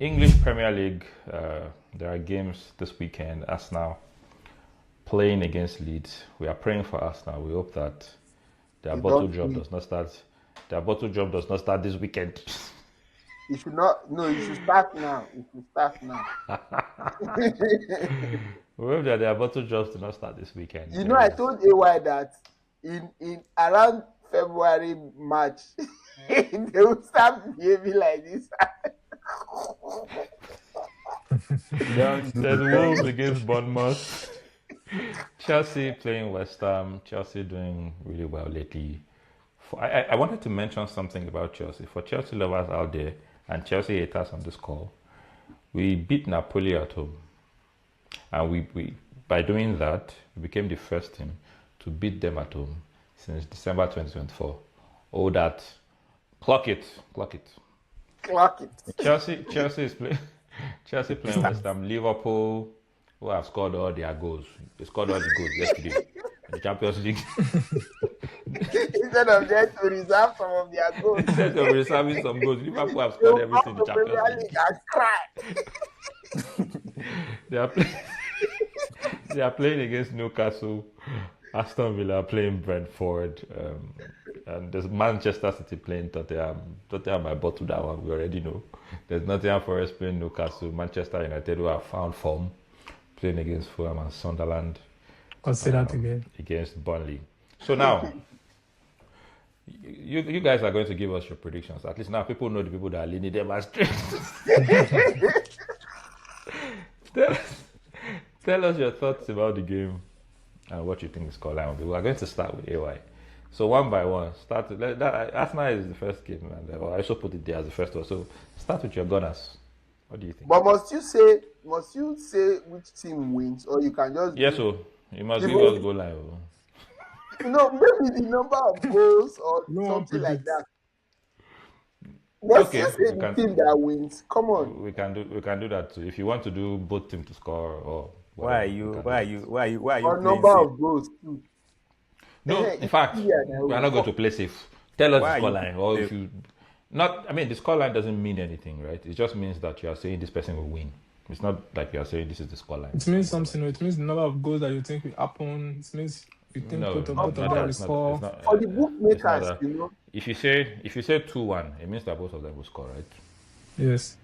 English Premier League, there are games this weekend. Arsenal playing against Leeds. We are praying for Arsenal. We hope that their You bottle don't job win. does not start. Their bottle job does not start this weekend. You should not. No, you should start now. You should start now. We hope that their bottle jobs do not start this weekend. You know, There I is told AY that in around February, March, they will start behaving like this. Don't do there's it. Don't Wolves do against Bournemouth. Chelsea playing West Ham. Chelsea doing really well lately. I wanted to mention something about Chelsea. For Chelsea lovers out there and Chelsea haters on this call, we beat Napoli at home. And we by doing that, we became the first team to beat them at home since December 2024. Oh, that. Clock it. Clock it. Clock it. Chelsea is playing. Chelsea playing West Ham. Liverpool, who have scored all their goals. They scored all the goals yesterday in the Champions League. Instead of them to reserve some of their goals, Instead of reserving some goals, Liverpool have they scored will everything come in the to Champions Premier League. League and cry. They are playing. They are playing against Newcastle. Aston Villa are playing Brentford, and there's Manchester City playing Tottenham. Tottenham I bottled that one. We already know. There's Nottingham Forest playing Newcastle. Manchester United who have found form playing against Fulham and Sunderland Consider that again. against Burnley. So now, you guys are going to give us your predictions. At least now people know the people that are leading them astray. tell, tell us your thoughts about the game and what you think the scoreline will be. We are going to start with AY. So one by one, Arsenal is the first game, and I also put it there as the first one. So start with your Gunners. What do you think? But must you say which team wins, or you can just Yes, so you must give us goal line. maybe the number of goals or No one something like predicts. that. Must Okay, you say we the can. team that wins? Come on. We can do that too. If you want to do both teams to score or Why are whatever, we you? can do Why are that. you? Why are you? Why are you Or playing number safe? of goals too. No, in fact, Yeah, we are not going to play safe. Tell us Why the are you scoreline, or playing if you not. I mean, the scoreline doesn't mean anything, right? It just means that you are saying this person will win. It's not like you are saying this is the scoreline. It means something. It means the number of goals that you think will happen. It means you think No, both of not them that. will It's not. score. It's not. For the It's not bookmakers, that. you know. If you say 2-1, it means that both of them will score, right? Yes.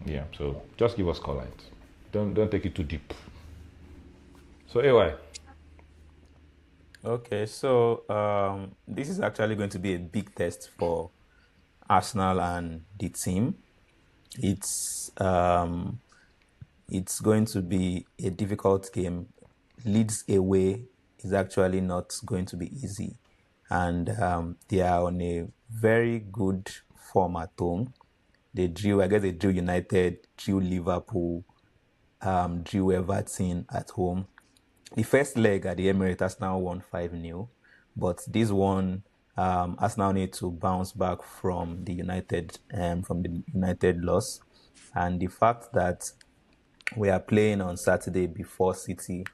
Yeah. So just give us scorelines. Don't take it too deep. So AY. Okay, so this is actually going to be a big test for Arsenal and the team. It's going to be a difficult game. Leeds away is actually not going to be easy, and they are on a very good form at home. They drew United, drew Liverpool, drew Everton at home. The first leg at the Emirates, Arsenal won 5-0, but this one, Arsenal need to bounce back from the United loss, and the fact that we are playing on Saturday before City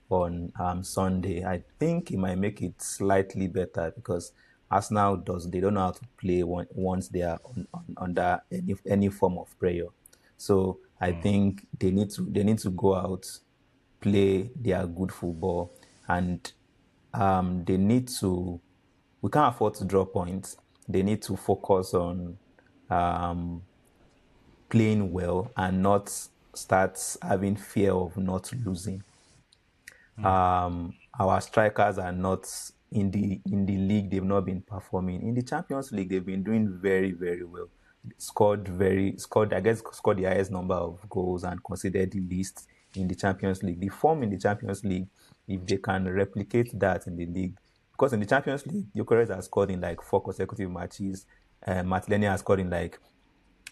on Sunday, I think it might make it slightly better because Arsenal they don't know how to play once they are under any form of pressure. So I think they need to go out, play their good football, and they need to. We can't afford to draw points. They need to focus on playing well and not start having fear of not losing. Our strikers are not in the league. They've not been performing. In the Champions League, they've been doing very, very well. Scored the highest number of goals and conceded the least in the Champions League. The form in the Champions League, if they can replicate that in the league, because in the Champions League, Gyökeres has scored in like 4 consecutive matches. Martinelli has scored in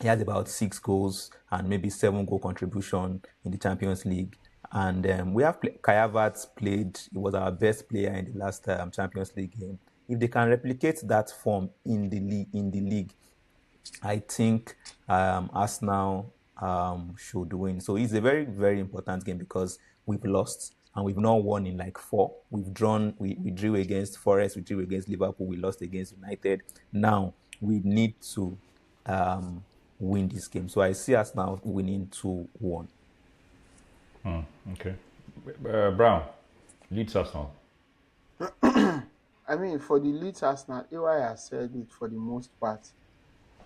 he has about 6 goals and maybe 7 goal contribution in the Champions League. And we have Kai Havertz played. He was our best player in the last Champions League game. If they can replicate that form in the league, I think Arsenal should win. So it's a very, very important game because we've lost and we've not won in like 4. We've drawn. We drew against Forest. We drew against Liverpool. We lost against United. Now we need to win this game. So I see us now winning 2-1. Okay. Brown, Leeds Arsenal. I mean, for the Leeds Arsenal, AY has said it for the most part.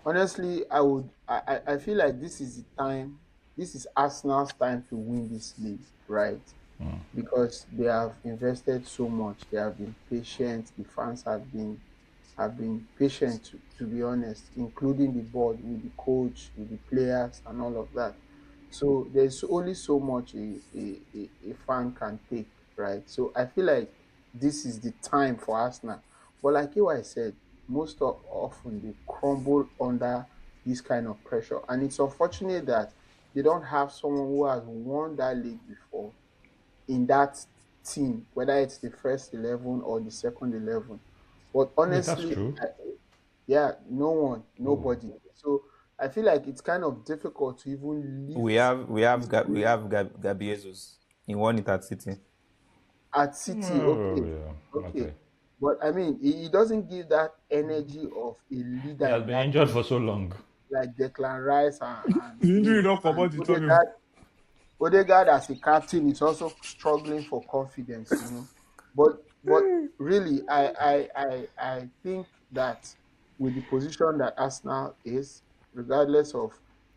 Honestly, I feel like this is the time, this is Arsenal's time to win this league, right? Because they have invested so much, they have been patient, the fans have been patient to be honest, including the board with the coach, with the players, and all of that. So there's only so much a fan can take, right? So I feel like this is the time for Arsenal. But like you I said, often they crumble under this kind of pressure. And it's unfortunate that they don't have someone who has won that league before in that team, whether it's the first 11 or the second 11. But Wait, that's honestly, true. yeah, no one, Oh. nobody. So I feel like it's kind of difficult to even We lift have we have this Ga- we team have Gabi Jesus. He won it at City. at City. Oh, Okay, yeah. okay. Okay. But I mean, he doesn't give that energy of a He leader has in been that injured team for so long. like Declan Rice The injury don't come and out the top him. Odegaard as a captain is also struggling for confidence. But really, I think that with the position that Arsenal is, regardless of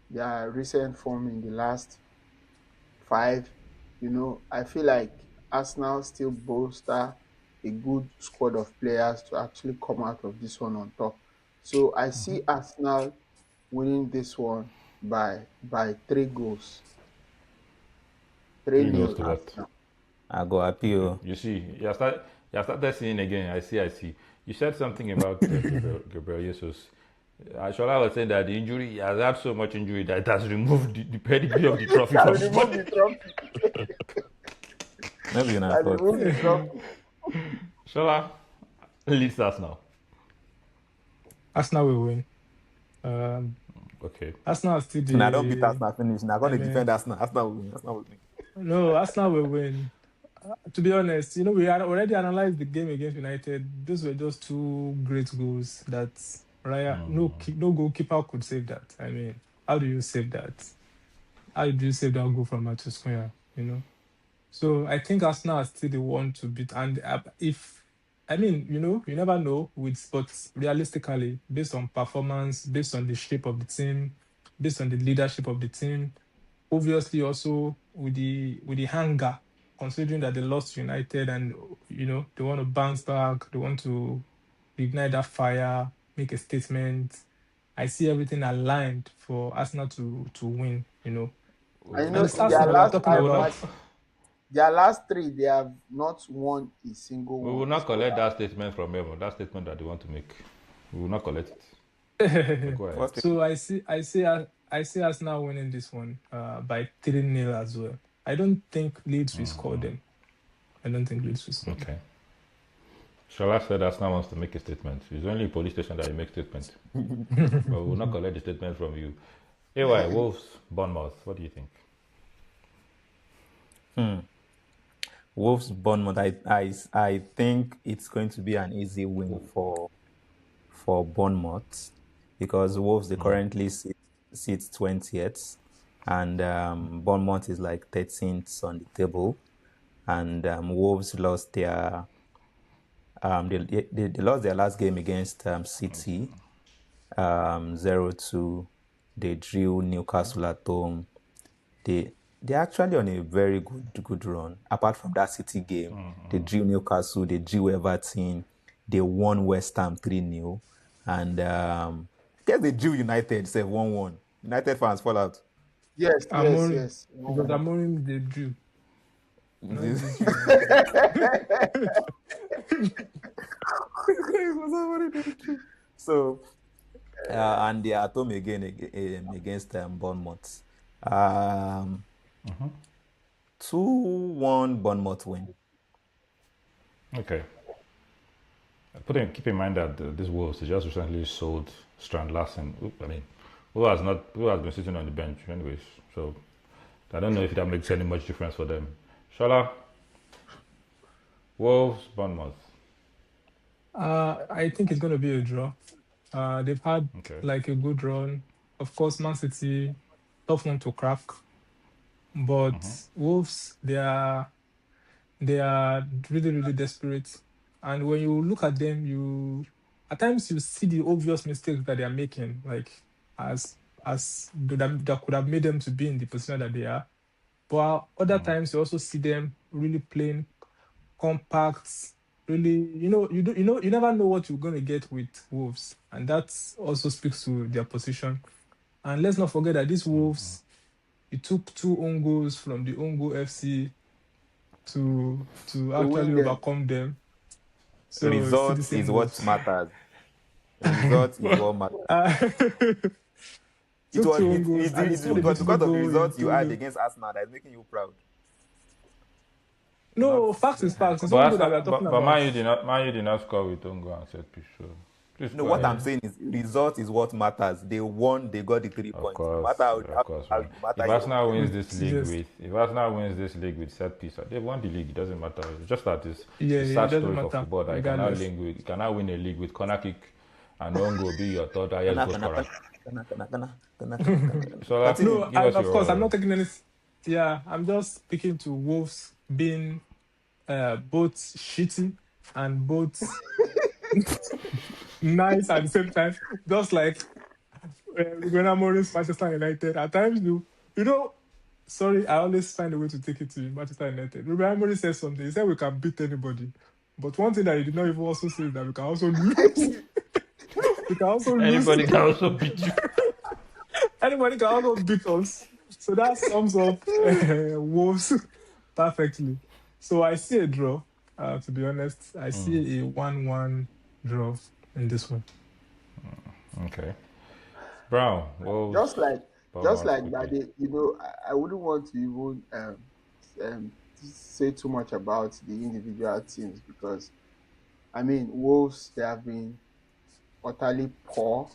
their recent form in the last five, I feel like Arsenal still bolster a good squad of players to actually come out of this one on top. So I see Arsenal winning this one by 3 goals. 3 Three goals nil to what? Arsenal. I go Okay. appeal. You see, you started seeing again. I see. You said something about Gabriel Jesus. Shola was saying that the injury, he has had so much injury that it has removed the pedigree of the trophy Shall from his remove body. the trophy. Maybe not Shall fault. remove the trophy. Shola, leads us now. Arsenal will win. Um, Okay. Arsenal are still Now don't beat the. Arsenal finish. Now I gonna defend mean, Arsenal. Arsenal will win. Arsenal will win. no, Arsenal will win. To be honest, we had already analyzed the game against United. Those were just two great goals that Raya, no goalkeeper could save that. I mean, how do you save that? How do you save that goal from Matthew Cunha? So I think Arsenal are still the one to beat. And if I mean, you never know but realistically, based on performance, based on the shape of the team, based on the leadership of the team, obviously also with the hunger, considering that they lost to United and they want to bounce back, they want to ignite that fire, make a statement. I see everything aligned for Arsenal to win. We And will And not it's collect. their Arsenal we're last talking We five will not. about. matches, their last three, they have not won a single We will one. not So collect that statement from him. That statement that they want to make. We will not collect it. But go ahead. First So I see us now winning this one by 3-0 as well. I don't think Leeds will score them. I don't think Leeds will score them. Okay. Shola said Arsenal wants to make a statement. It's only in police station that you make statement. But we will not collect the statement from you. AY, Wolves, Bournemouth. What do you think? Wolves Bournemouth. I think it's going to be an easy win for Bournemouth because Wolves they currently sit 20th and Bournemouth is like 13th on the table, and Wolves lost their they lost their last game against City 0-2. They drew Newcastle at home. They're actually on a very good run. Apart from that City game, they drew Newcastle, they drew Everton, they won West Ham 3-0, and I guess they drew United 1-1. United fans fall out. yes, yes, Amorim, yes. because Amorim they drew. Not This- this United. So, and they are at home again against Bournemouth. 2-1 Bournemouth win. Okay. Keep in mind that this Wolves they just recently sold Strand Larsen. Who has been sitting on the bench anyways. So I don't know if that makes any much difference for them. Shola, Wolves, Bournemouth. I think it's going to be a draw. They've had Okay. like a good run. Of course, Man City, tough one to crack. But Wolves, they are really, really desperate. And when you look at them, at times you see the obvious mistakes that they are making, like as that could have made them to be in the position that they are. But other times you also see them really playing compact, really, you never know what you're gonna get with Wolves, and that also speaks to their position. And let's not forget that these Wolves, it took two own goals from the own goal FC to to actually win them. overcome them. So it's still the Result is same what Wolves. matters. Result is what matters. Took two own goals, and they It's scored a beautiful because of the goal in results you had 2-0. against Arsenal that is making you proud. Not, No, facts is facts. It's but, one goal that we are talking but about. Man U did not score with own goal and set piece. So please No, go what ahead. I'm saying is result is what matters. They won, they got the 3 Of points. course, No matter how, of course. how Man. matter If your Arsenal wins this league Yes. with set piece, they won the league. It doesn't matter. It's just that it's Yeah, a it sad doesn't story for matter, football that regardless. you cannot win a league with corner kick and own goal be your third highest goal scorer. So Continue. give us of course, I'm your not taking any. Yeah, I'm just speaking to Wolves being both shitty and both nice at the same time. Just like when I'm always Manchester United. At times, sorry, I always find a way to take it to Manchester United. Ruben Amorim said something. He said we can beat anybody. But one thing that he did not even also say is that we can also lose. We can also lose. anybody can also beat you. Anybody can also beat us. So that sums up Wolves perfectly. So I see a draw, to be honest. I see a 1-1 draw in this one. Okay. Brown, well, Just like quickly. that, I wouldn't want to even say too much about the individual teams because, I mean, Wolves, they have been utterly poor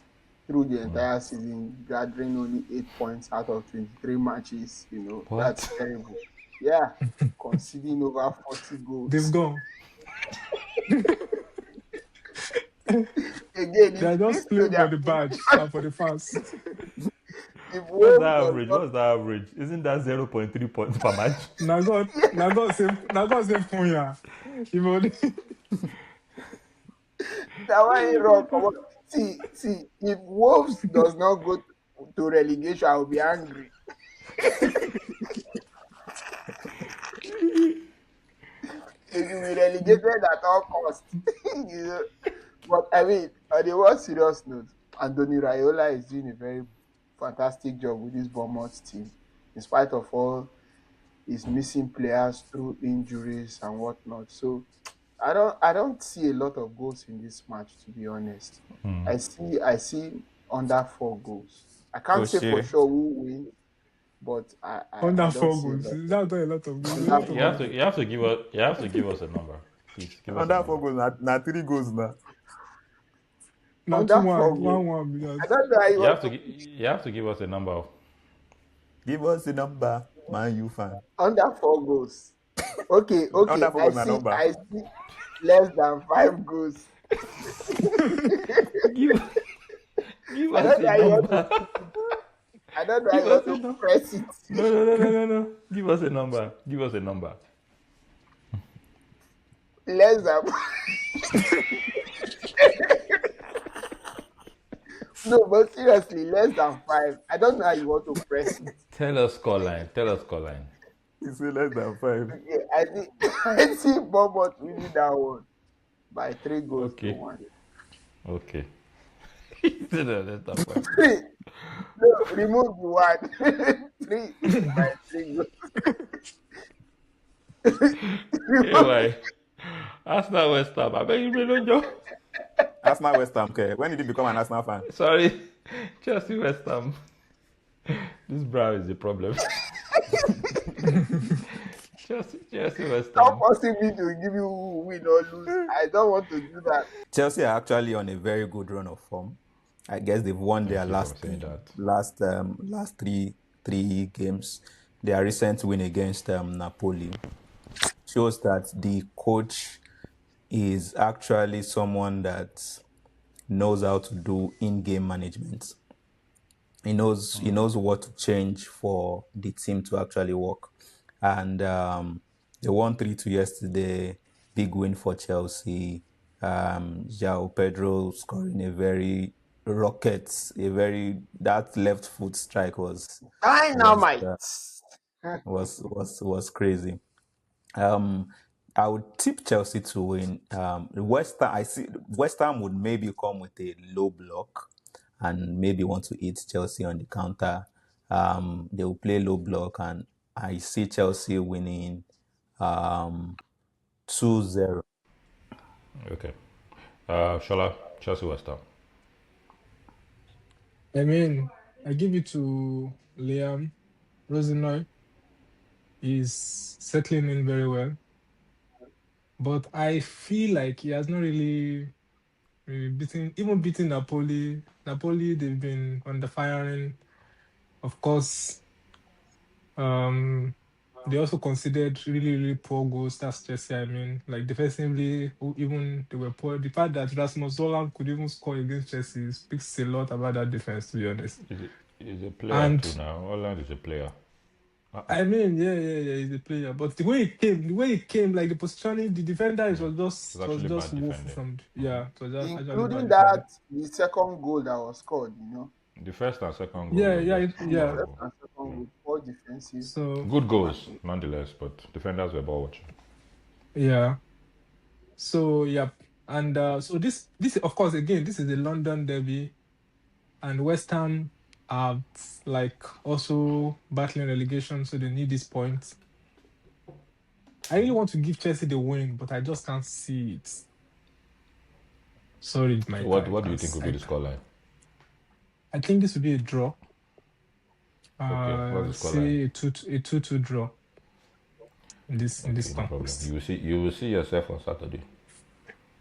through the entire season, gathering only 8 points out of 23 matches. What? That's terrible. Yeah, conceding over 40 goals. They've gone. Again, They're just playing for the badge and for the fans. What's the average? Isn't that 0.3 points per match? Now God save Kunya. That one ain't wrong. Come on. See, if Wolves does not go to relegation, I will be angry. If you be relegated at all costs. But I mean, on the more serious note, Anthony Raiola is doing a very fantastic job with this Bournemouth team, in spite of all his missing players through injuries and whatnot. So I don't see a lot of goals in this match, to be honest. I see under 4 goals. I can't say for sure who wins, but I Under don't 4 see goals. a lot. That's not a lot of goals. You have to give us a number. Please give us a Under number. 4 goals, not 3 goals now. Now Under 2-1, 4 goals. 1-1 because I don't know how You have to give us a number. Give us a number, Man U fan. under 4 goals. Okay. Under 4 goals, my number. I see less than 5 goals. Give I us don't know a how you want number. I don't know how you want to press it. No. Give us a number. Less than. No, but seriously, less than 5. I don't know how you want to press it. Tell us scoreline. You say less than 5. Okay, I see Bournemouth winning that one by 3 goals to 1. Okay. No, remove the 1. 3 by 3 goals. Anyway, Arsenal West Ham. I beg you, don't joke. Arsenal West Ham, okay. When did you become an Arsenal fan? Sorry, Chelsea West Ham. This brow is the problem. Chelsea West How Ham. possibly to give you win or lose? I don't want to do that. Chelsea are actually on a very good run of form. I guess they've won their last three games. Their recent win against Napoli shows that the coach is actually someone that knows how to do in-game management. He knows what to change for the team to actually work. And they won 3-2 yesterday. Big win for Chelsea. João Pedro scoring that left foot strike was Dynamite. uh, was crazy. I would tip Chelsea to win. I see West Ham would maybe come with a low block and maybe want to eat Chelsea on the counter. They will play low block, and I see Chelsea winning 2-0. Okay. Shola, Chelsea West Ham. I mean, I give it to Liam. Rosenoy is settling in very well. But I feel like he has not really beaten Napoli. Napoli, they've been on the firing. Of course, they also considered really, really poor goals. That's Chelsea. I mean, like defensively, even they were poor. The fact that Rasmus Holland could even score against Chelsea speaks a lot about that defense, to be honest. He's a player And too now. Holland is a player. I mean, yeah, he's a player. But the way he came, like the positioning, the defender was just actually bad woeful defending. from it was just actually Including bad that, the second goal that was scored, you know. The first and second goal. Yeah, was yeah, just yeah. First and second goal, poor defensive. So good goals, nonetheless, but defenders were ball watching. yeah. So yeah, and so this of course again this is a London derby, and West Ham are like also battling relegation, so they need these points. I really want to give Chelsea the win, but I just can't see it. Sorry, Mike. What do you think will be the scoreline? I think this will be a draw. Okay, what's the See scoreline? a 2-2 draw. In this No problem. contest. You will see yourself on Saturday.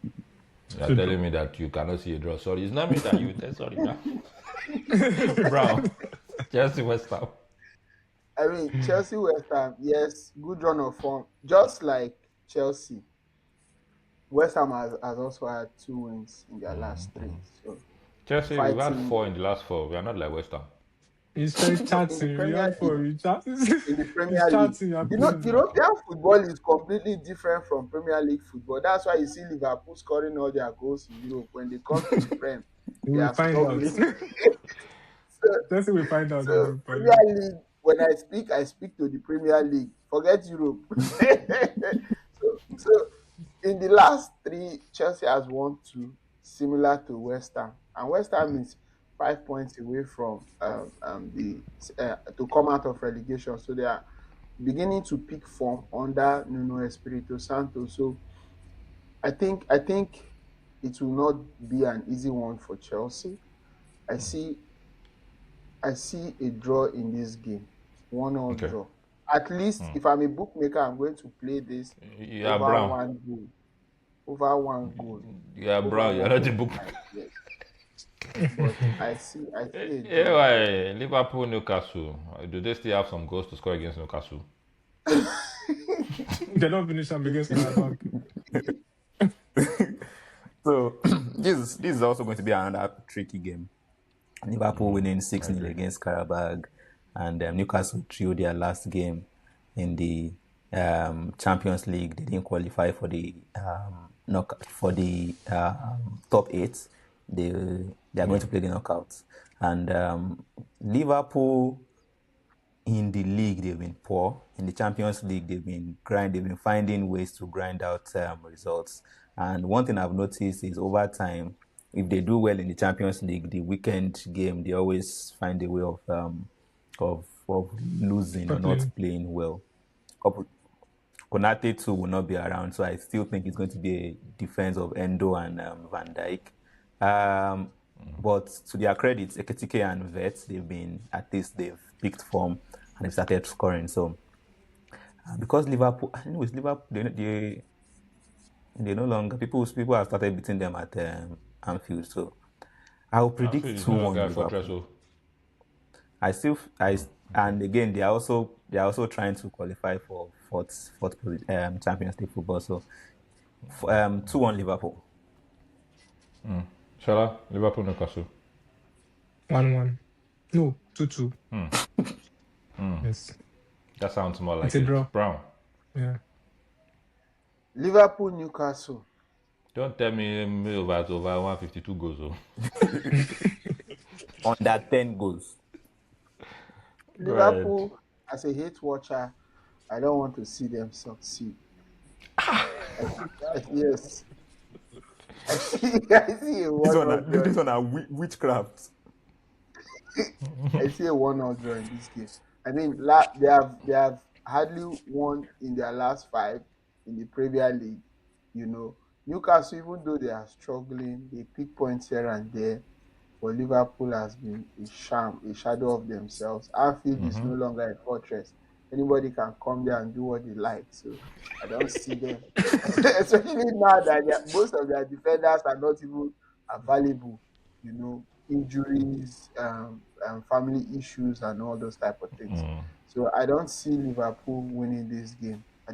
You are telling me that you cannot see a draw. Sorry, it's not me that you tell. Sorry, now. Brown, Chelsea West Ham. I mean, Chelsea West Ham, yes, good run of form. Just like Chelsea, West Ham has also had 2 wins in their last 3. So Chelsea, we've had 4 in the last 4. We are not like West Ham. He's trying chatting. In the Premier League. You know, their football is completely different from Premier League football. That's why you see Liverpool scoring all their goals in Europe. When they come to the Prem, they are struggling. That's what we find out. So Premier League, when I speak to the Premier League. Forget Europe. so in the last 3, Chelsea has won 2, similar to West Ham, and West Ham is 5 points away from to come out of relegation. So they are beginning to pick form under Nuno Espirito Santo. So I think it will not be an easy one for Chelsea. I see a draw in this game, 1-1 draw. At least if I'm a bookmaker, I'm going to play this over Brown. 1 goal. Over 1 goal. Yeah, Brown, you're not a bookmaker. Yes. But I see why Liverpool, Newcastle. Do they still have some goals to score against Newcastle? They don't finish them against Liverpool. So this is also going to be another tricky game. Liverpool winning 6-0 against Karabag, and Newcastle drew their last game in the Champions League. They didn't qualify for the top 8. They are going to play the knockouts. And Liverpool in the league, they've been poor. In the Champions League, they've been finding ways to grind out results. And one thing I've noticed is over time, if they do well in the Champions League, the weekend game, they always find a way of losing or not playing well. Konate too will not be around, so I still think it's going to be a defense of Endo and Van Dijk. But to their credit, Ekitike and Vets, they've picked form and they've started scoring. So because Liverpool, they no longer people have started beating them at Anfield. So I'll predict 2-1 Liverpool. And again they are also trying to qualify for fourth Champions League football. So 2-1 Liverpool. Shala, Liverpool, Newcastle. 1-1. No, 2-2. Yes. That sounds more like It's a draw. Brown. Yeah. Liverpool, Newcastle. Don't tell me over 152 goals. Oh. Under 10 goals. Go ahead. Liverpool, as a hate watcher, I don't want to see them succeed. Yes. I see a one-off draw. This one are witchcraft. I see a one-off draw in this game. I mean, they have hardly won in their last 5 in the Premier League. You know, Newcastle, even though they are struggling, they pick points here and there. But Liverpool has been a sham, a shadow of themselves. Anfield is no longer a fortress. Anybody can come there and do what they like. So I don't see them, especially now that most of their defenders are not even available. You know, injuries, family issues, and all those type of things. So I don't see Liverpool winning this game. So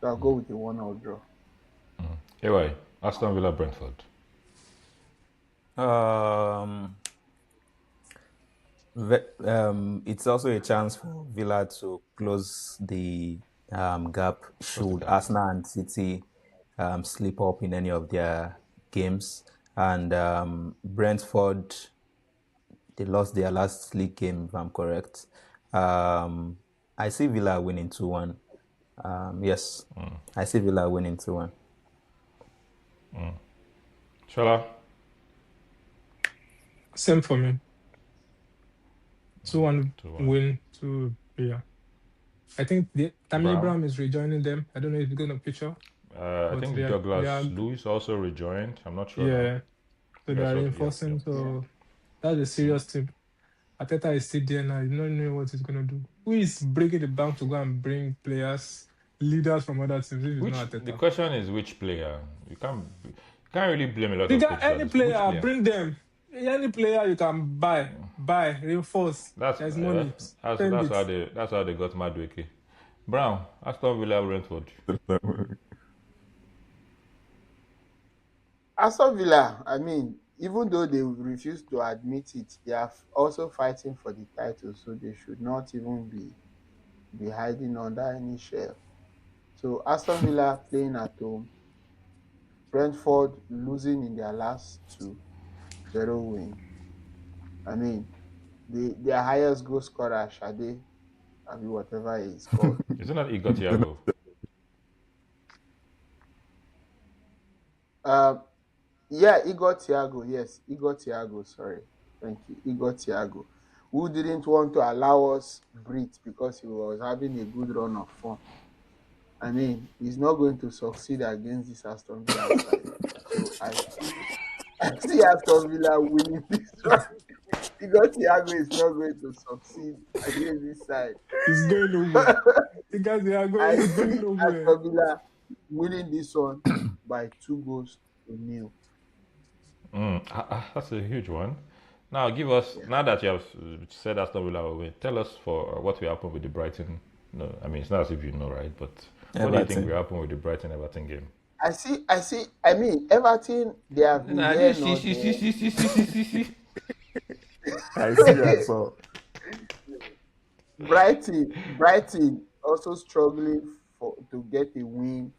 I'll go with a 1-1 draw. Anyway, Aston Villa, Brentford. It's also a chance for Villa to close the gap should Arsenal and City slip up in any of their games. And Brentford, they lost their last league game, if I'm correct. I see Villa winning 2-1. Yes, I see Villa winning 2-1. Shola? Same for me. 2-1 win to Villa. I think Tammy Abraham is rejoining them. I don't know if he's going to picture. I think Douglas Lewis also rejoined. I'm not sure. Yeah. So they are reinforcing. So that's a serious team. Arteta is still there now. You don't know what he's going to do. Who is breaking the bank to go and bring players, leaders from other teams? The question is which player. You can't really blame a lot of coaches. Any player, bring them. Any player you can buy, reinforce. There's money. That's how they got Madueke. Brown, Aston Villa, Brentford. Aston Villa, I mean, even though they refuse to admit it, they are also fighting for the title, so they should not even be hiding under any shell. So Aston Villa playing at home, Brentford losing in their last 2, 0 win. I mean, their highest goal scorer, Shade, whatever he is called. Isn't that Igor Thiago? Yeah, Igor Thiago. Yes, Igor Thiago. Sorry. Thank you. Igor Thiago, who didn't want to allow us breathe because he was having a good run of form. I mean, he's not going to succeed against this Aston Villa side. So I see Aston Villa winning this one. Igor Thiago is not going to succeed against this side. He's going nowhere. The guys they are going nowhere. Aston Villa winning this one by 2-0. That's a huge one. Now, give us, now that you have said Aston Villa will win, tell us for what will happen with the Brighton. No, I mean, it's not as if you know, right? But what do you think will happen with the Brighton-Everton game? I see. I mean, Everton, they have been there. I saw. Brighton also struggling to get a win.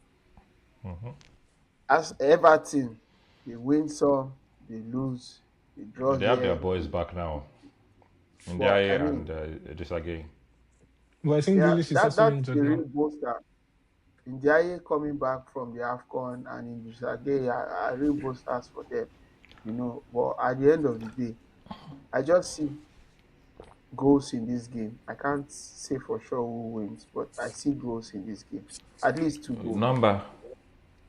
As Everton, they win some, they lose, they draw. They have their boys back now. Ndiaye and Disagay. Well, I think Grealish is also injured now. Ndiaye coming back from the AFCON and Disagay are real boosters for them, you know. But at the end of the day, I just see goals in this game. I can't say for sure who wins, but I see goals in this game. At least 2 goals. Number.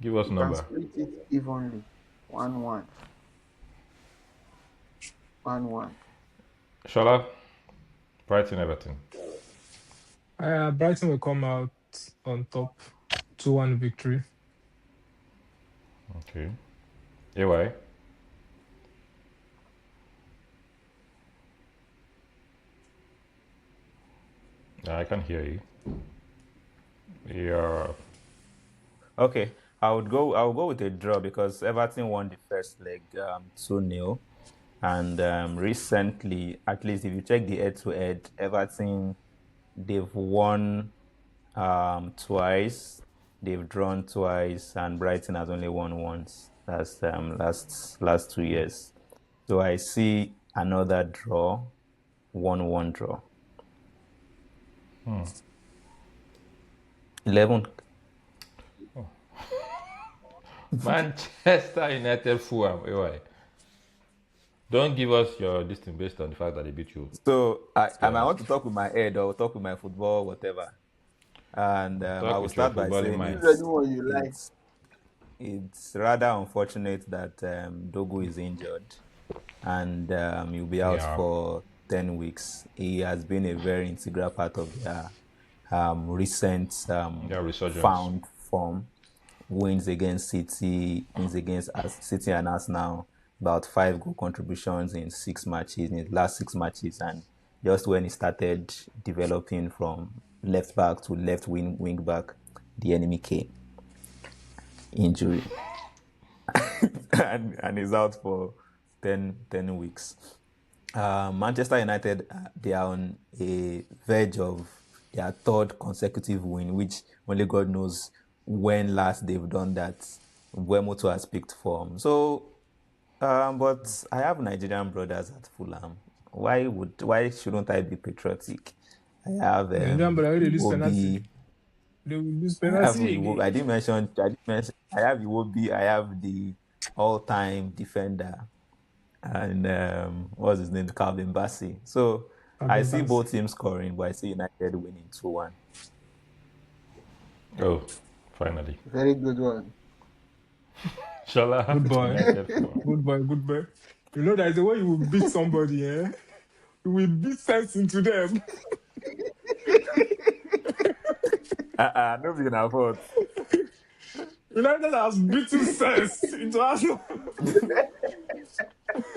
Give us number. Split it evenly. 1-1. 1-1. Shola, Brighton, Everton. Brighton will come out on top. 2-1 victory. Okay. AY. I can hear you. Yeah. Okay. I'll go with a draw because Everton won the first leg 2-0. And recently, at least if you check the head-to-head, Everton, they've won twice, they've drawn twice, and Brighton has only won once. That's last 2 years. So I see another draw, 1-1 draw. 11. Manchester United Fulham. Anyway, don't give us your listing based on the fact that they beat you. So I might want to talk with my head or talk with my football, whatever. And I Talk will with your start by footballing saying mind. Choose anyone you like. it's rather unfortunate that Dogu is injured and he'll be out Yeah. for 10 weeks. He has been a very integral part of their recent resurgence. found form. Wins against City, wins against City and Arsenal, about 5 goal contributions in 6 matches, in his last 6 matches. And just when he started developing from left back to left wing back, the enemy came. Injury. and he's out for 10 weeks. Manchester United, they are on a verge of their 3rd consecutive win, which only God knows when last they've done that. Wemoto has picked form. So, but I have Nigerian brothers at Fulham. Why shouldn't I be patriotic? I have Nigerian brother, they lose penalty. Iwobi. They will lose I have penalty Iwobi. again. I didn't mention. I have Iwobi. I have the all-time defender, and what's his name, Calvin Bassey. So I see both teams scoring, but I see United winning 2-1. Oh, finally. Very good one. Shola. Good boy. United Fulham. Good boy, good boy. You know that the way you will beat somebody, eh? You will beat sense into them. Nobody can afford. United has beaten sense into Arsenal.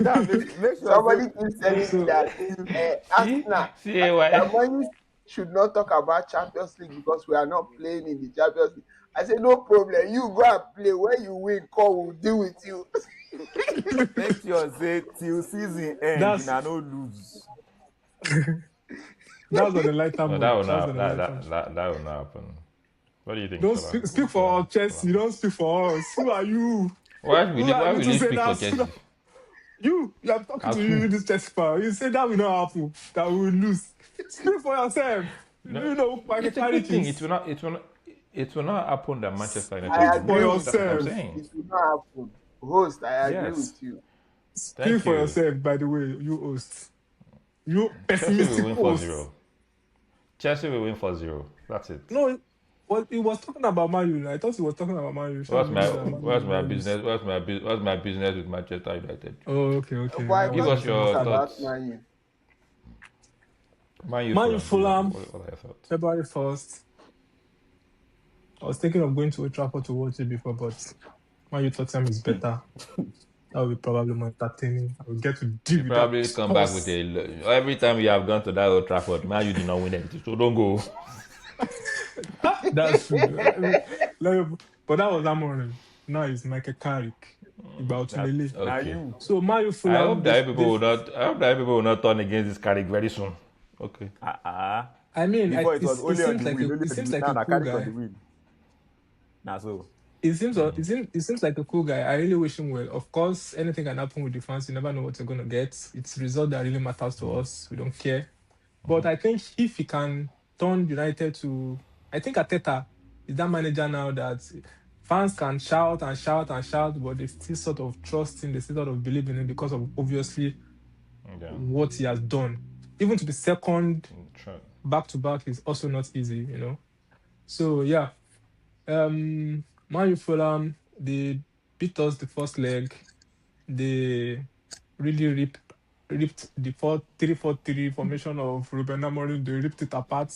Make sure Somebody keeps telling me that Arsenal, Armani should not talk about Champions League because we are not playing in the Champions League. I said, no problem. You go and play. When you win, call, we'll deal with you. make sure say till season end, That's- you know, no lose. That was on the lighter No, mood. that will That was not. on the lighter mood. That will not happen. What do you think? Don't Shola? speak for Chelsea. Don't speak for us. Who are you? Why will Who you are you to say speak for that? Chelsea? You are talking to you, this Chelsea fan. You say that will not happen. That we will lose. Speak for yourself. No, You know, like it's a good thing. It will not happen that Manchester United. I Speak for agree. That's what I'm yourself. saying. It will not happen. Host, I agree Yes. with you. Speak Thank for you. yourself, by the way, you host. You Chelsea pessimistic will win host. 4-0. Chelsea will win 4-0. That's it. No, well, he was talking about Man U. I thought he was talking about Man U. What's my Man U. business? What's my business with Manchester United? Oh, okay. Why Give us your talk about thoughts. Man U? Man U Fulham. What are your thoughts? February 1st. I was thinking of going to Old Trafford to watch it before, but Man U Tottenham is better. That will be probably more entertaining. I will get to deal with Probably that. come back with every time you have gone to that Old Trafford, Man, you did not win anything, so don't go. That's true. But that was Amorim. Now it's Michael Carrick. Okay. So Man U I Fulham. hope that people will not turn against this Carrick very soon. Okay. I mean, Before it was it only on seems the like wheel, it seems like a cool guy. Nah, so It seems like a cool guy. I really wish him well. Of course, anything can happen with the fans. You never know what you're gonna get. It's result that really matters to us. We don't care. But I think if he can turn United to, I think Arteta is that manager now that fans can shout and shout and shout, but they still sort of trust him. They still sort of believe in him because of obviously what he has done. Even to be second back to back is also not easy, you know. So yeah. Man U Fulham, they beat us the first leg. They really ripped the 4-3-4-3 formation of Ruben Amorim. They ripped it apart.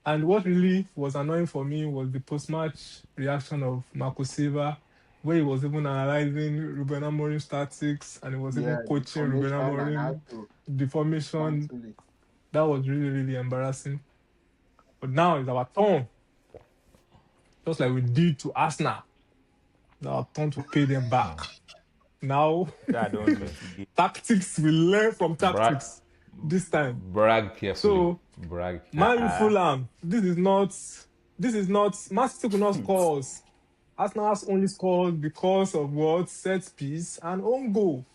And what really was annoying for me was the post-match reaction of Marco Silva, where he was even analyzing Ruben Amorim's tactics and he was even coaching Ruben Amorim. The formation. That was really, really embarrassing. But now it's our turn. Just like we did to Arsenal. It's our turn to pay them back. Now, I don't mitigate. tactics, we learn from tactics this time. Brag carefully. So, Brag. Man U Fulham, this is not, Man City will not score us. Arsenal has only scored because of what? Set piece and own goal.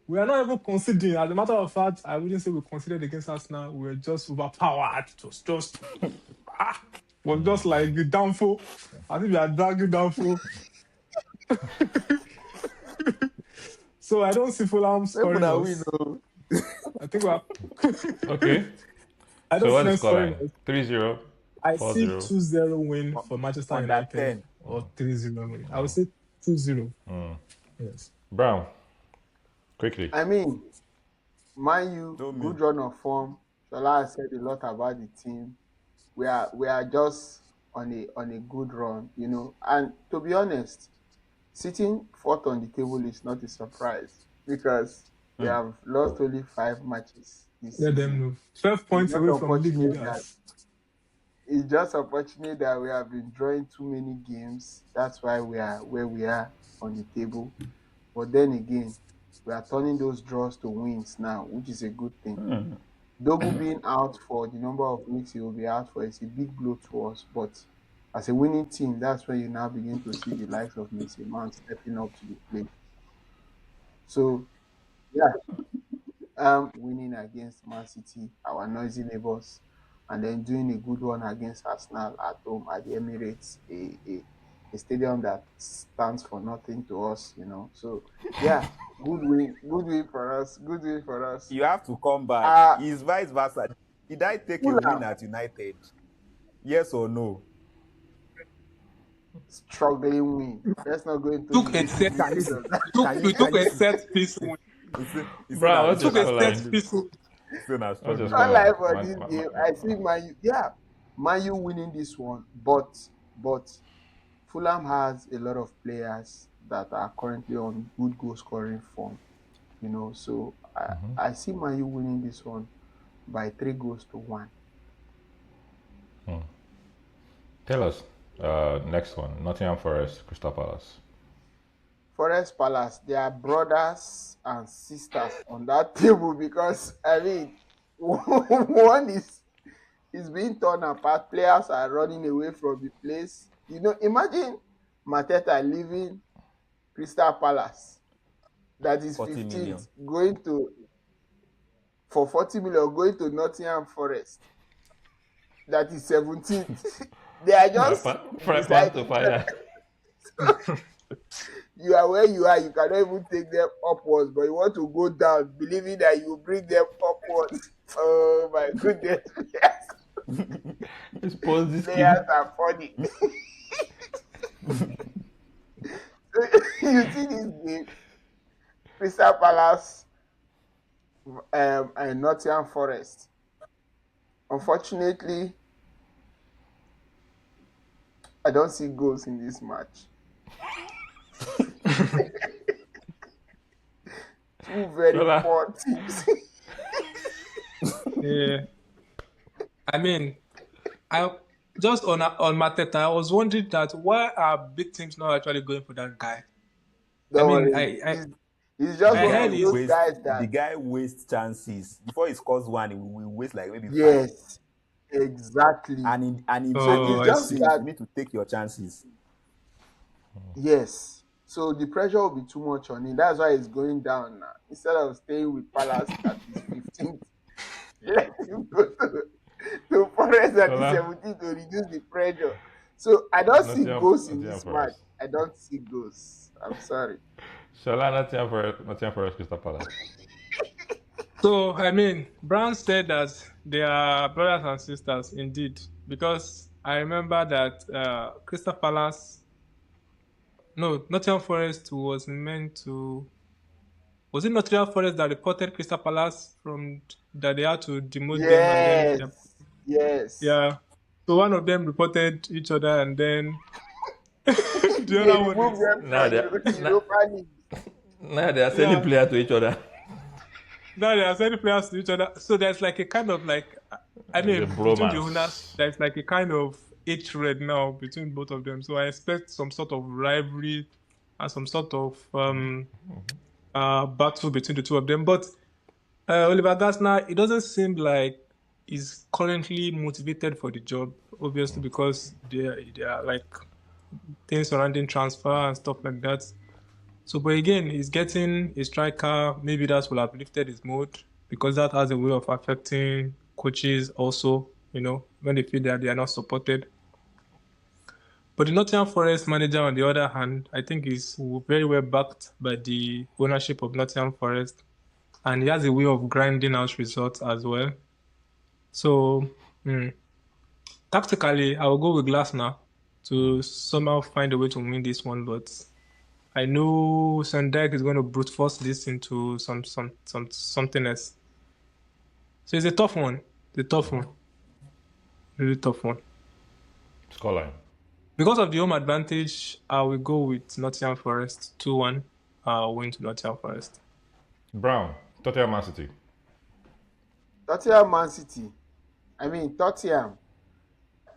We are not even conceding. As a matter of fact, I wouldn't say we conceded against Arsenal. We were just overpowered. It was just like the downfall. I think we are dragging downfall. So I don't see Fulham scoring us. I think we are. Okay. I So don't what see is them scoring scoreline? us. 3-0. I see 4-0. 2-0 win for Manchester Under United 10. or 3-0 win. I would say 2-0. Yes. Brown. Quickly. I mean, Man U, No me. good run of form. Shola has said a lot about the team. We are just on a good run, you know. And to be honest, sitting fourth on the table is not a surprise because we have lost only 5 matches this Let season. them know. 12 points It's away not from league unfortunate leaders. It's just unfortunate that we have been drawing too many games. That's why we are where we are on the table. But then again, we are turning those draws to wins now, which is a good thing. Dogu being out for the number of weeks he will be out for is a big blow to us. But as a winning team, that's when you now begin to see the likes of Mason Mount stepping up to the plate. So, yeah, winning against Man City, our noisy neighbors, and then doing a good one against Arsenal at home at the Emirates, a stadium that stands for nothing to us, you know. So, yeah, good win for us, good win for us. You have to come back. It's vice versa. Did I take a Fulham. win at United? Yes or no? Struggling win. Let's not go into Took a the set details of that. We took a set piece win. Brown, what's your Took a scoreline? set piece win. What's your Not like for scoreline? this game. I see Man U winning this one, but Fulham has a lot of players that are currently on good goal scoring form, you know. So I see Man U winning this one by 3-1. Tell us. Next one. Nottingham Forest, Crystal Palace. Forest Palace, they are brothers and sisters on that table because I mean, one is being torn apart. Players are running away from the place. You know, imagine Mateta leaving Crystal Palace, that is 15th, going to for 40 million, going to Nottingham Forest, that is 17th. They are just you are where you are. You cannot even take them upwards, but you want to go down, believing that you bring them upwards. Oh my goodness! Players are funny. You see this game, Crystal Palace and Nottingham Forest. Unfortunately, I don't see goals in this match. Two very poor teams. Yeah. I mean, I just on Mateta, I was wondering that why are big teams not actually going for that guy? He's just one of those guys that the guy wastes chances. Before he scores one, he will waste like maybe 5. Yes, exactly. And it's just that you need to take your chances. Yes. So the pressure will be too much on him. That's why he's going down now. Instead of staying with Palace at his 15th, let him go to Forest at his 17th to reduce the pressure. So I don't see goals in this match. I don't see goals. I'm sorry. Shola, Nottingham Forest, Crystal Palace. So, I mean, Brown said that they are brothers and sisters, indeed, because I remember that Crystal Palace, no, Nottingham Forest was meant to. Was it Nottingham Forest that reported Crystal Palace from that they had to demote them? And then yes. Yeah. So one of them reported each other, and then the other one. Now they are sending players to each other. Now they are sending players to each other. So there's like a kind of like, I mean, between the owners, there's like a kind of hatred now between both of them. So I expect some sort of rivalry and some sort of battle between the two of them. But Oliver Glasner, it doesn't seem like he's currently motivated for the job, obviously, because there are like things surrounding transfer and stuff like that. So, but again, he's getting a striker. Maybe that will have lifted his mood because that has a way of affecting coaches also, when they feel that they are not supported. But the Nottingham Forest manager, on the other hand, I think is very well backed by the ownership of Nottingham Forest. And he has a way of grinding out results as well. So, tactically, I will go with Glasner to somehow find a way to win this one. But I know Sandek is going to brute force this into something else. So it's a tough one. It's a tough one. Really tough one. Scoreline. Because of the home advantage, I will go with Nottingham Forest 2-1. Win to Nottingham Forest. Brown. Tottenham Man City. Tottenham Man City. Tottenham.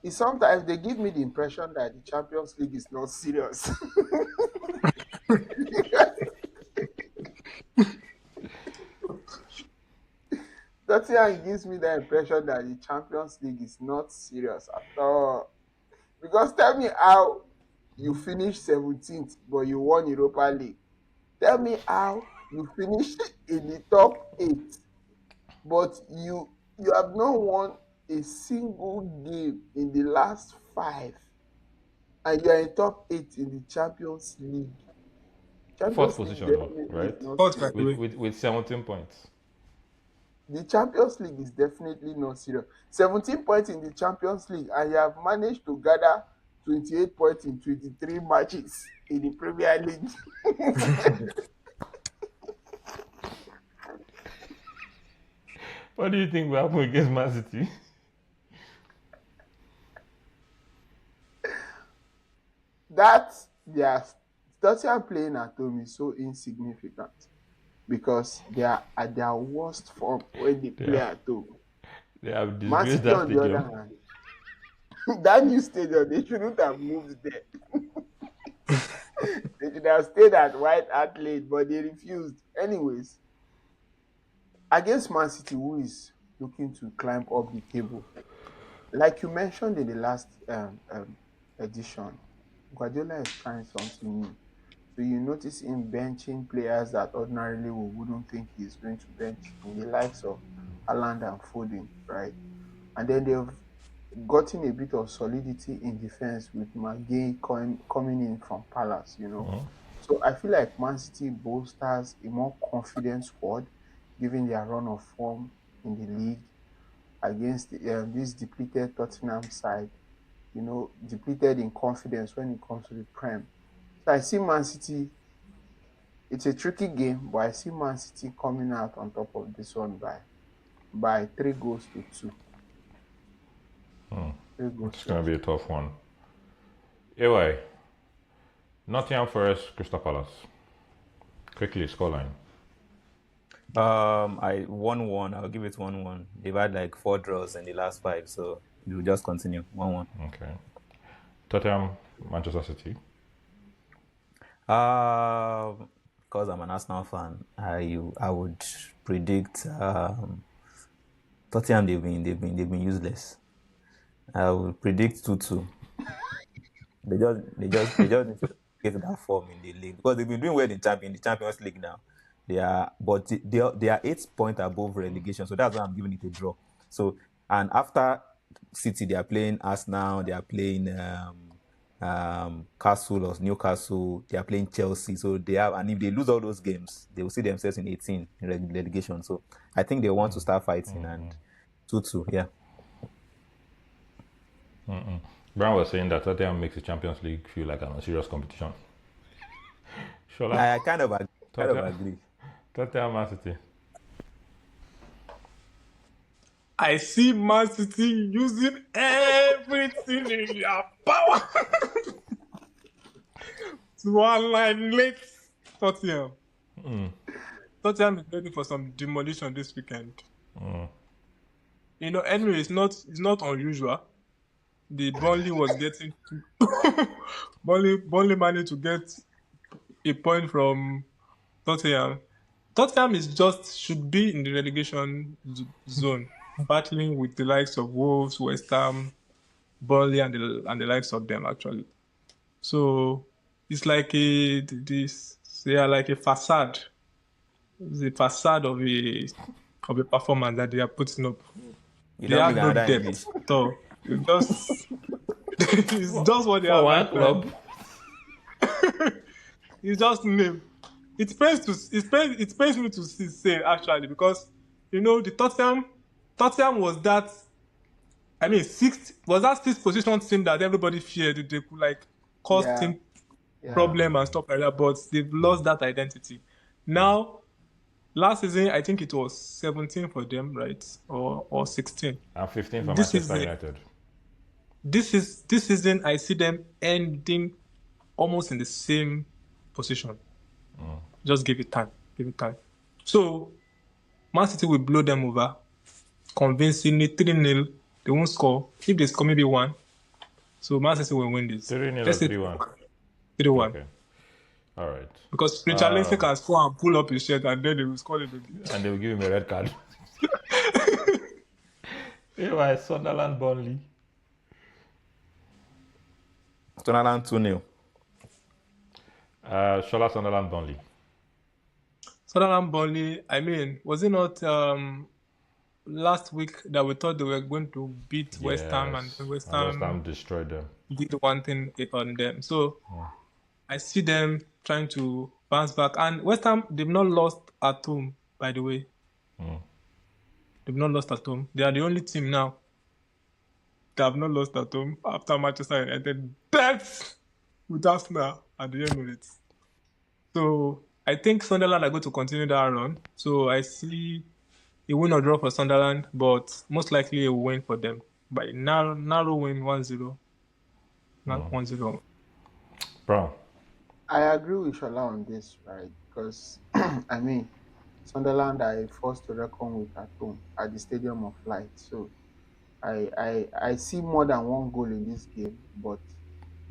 Sometimes they give me the impression that the Champions League is not serious. Tottenham gives me the impression that the Champions League is not serious at all. Because tell me how you finished 17th, but you won Europa League. Tell me how you finished in the top 8, but you have not won a single game in the last 5, and you are in top 8 in the Champions League. Fourth position, right? With 17 points. The Champions League is definitely not serious. 17 points in the Champions League, and you have managed to gather 28 points in 23 matches in the Premier League. What do you think will happen against Man City? That's their Tottenham playing at home is so insignificant because they are at their worst form when they play at home. They have disgraced that stadium. On the other hand, that new stadium, they shouldn't have moved there. They should have stayed at White Hart Lane, but they refused. Anyways, against Man City, who is looking to climb up the table, like you mentioned in the last edition, Guardiola is trying something new. So you notice him benching players that ordinarily we wouldn't think he's going to bench, in the likes of Haaland and Foden, right? And then they've gotten a bit of solidity in defense with McGay coming in from Palace, So I feel like Man City bolsters a more confident squad, given their run of form in the league against this depleted Tottenham side, depleted in confidence when it comes to the Prem. So I see Man City, it's a tricky game, but I see Man City coming out on top of this one by 3-2. It's going to be a tough one. Anyway, Nottingham Forest, Crystal Palace. Quickly, scoreline. I 1-1. I'll give it 1-1. They've had like 4 draws in the last 5, so we'll just continue 1-1. Okay. Tottenham, Manchester City. Because I'm an Arsenal fan, I would predict Tottenham. They've been useless. I would predict 2-2. They just need to get that form in the league because they've been doing well in the Champions League now. They are 8 points above relegation, so that's why I'm giving it a draw. So, and after City, they are playing Arsenal, they are playing Castle or Newcastle, they are playing Chelsea. So they have, and if they lose all those games, they will see themselves in 18 in relegation. So I think they want to start fighting and 2-2, yeah. Brown was saying that Tottenham makes the Champions League feel like an unserious competition. I kind of agree. Tottenham, Man City. I see Man City using everything in their power to annihilate Tottenham. Tottenham is ready for some demolition this weekend. Anyway, it's not unusual. The Burnley was getting Burnley managed to get a point from Tottenham should be in the relegation zone, battling with the likes of Wolves, West Ham, Burnley, and the likes of them actually. So it's like they are like a facade. It's a facade of a performance that they are putting up. You They don't have bring no another English. depth at all. It's just what they For have one right now. club. It's just name. It pains me to say actually, because the Tottenham was that. I mean, sixth position team that everybody feared they could like cause Yeah, team yeah, problem and stuff like that, but they've lost that identity. Now, last season I think it was 17 for them, right, or 16. And 15 for This Manchester is United. this season I see them ending almost in the same position. Just give it time. So Man City will blow them over convincingly 3-0. They won't score. If they score maybe 1. So Man City will win this. 3-0 or Let's say 3-1? 3-1. Okay. All right. Because Richarlison can score and pull up his shirt and then they will score it again. And they will give him a red card. Anyway, Sunderland Burnley. Sunderland 2-0. Shola Sunderland Burnley. Sunderland Burnley, I mean, was it not last week that we thought they were going to beat West Ham, and West Ham destroyed them. did one thing on them? So I see them trying to bounce back. And West Ham, they've not lost at home, by the way. They've not lost at home. They are the only team now that have not lost at home after Manchester United bet with Arsenal at the Emirates. So I think Sunderland are going to continue that run. So I see a win or draw for Sunderland, but most likely a win for them. By narrow win 1-0. 1-0. Brown. I agree with Shola on this, right? Because I mean, Sunderland are forced to reckon with at home at the Stadium of Light. So I see more than one goal in this game, but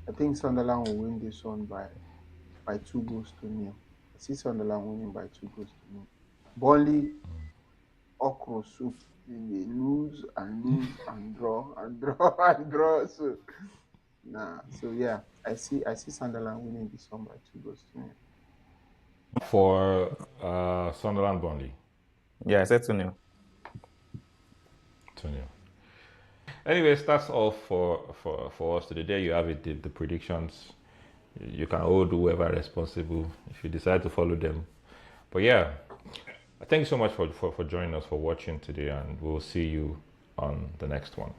I think Sunderland will win this one by 2-0. I see Sunderland winning by 2-0. Burnley, okra soup. They lose and draw and draw and draw. So yeah, I see Sunderland winning this one by 2-0. For Sunderland Burnley. Yeah, I said 2-0. 2-0. Anyways, that's all for us today. There you have it, the predictions. You can hold whoever responsible if you decide to follow them. But yeah, thank you so much for joining us, for watching today, and we'll see you on the next one.